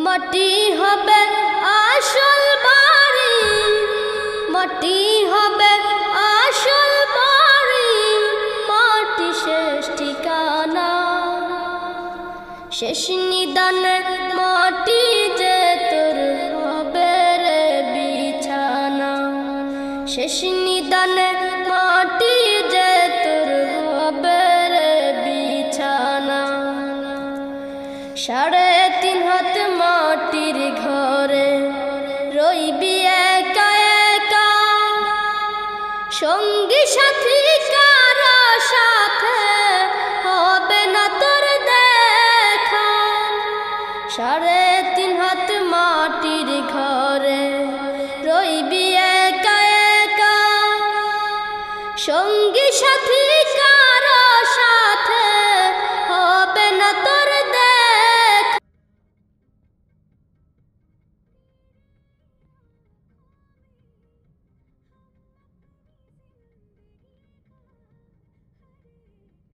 মাটি হবে আসল বাড়ি, মাটি হবে আসল বাড়ি, মাটি শেষ ঠিকানা। শেষ নিদানে মাটি যে তোর হবে রে বিছানা, শেষ নিদানে মাটি যে তোর হবে রে বিছানা। 3.5 হাত মাটির ঘরে রইবি একা একা, সঙ্গী সাথী কারো সাথে হবে না তোর দেখা। 3.5 হাত মাটির ঘরে রইবি একা একা, সঙ্গী সাথী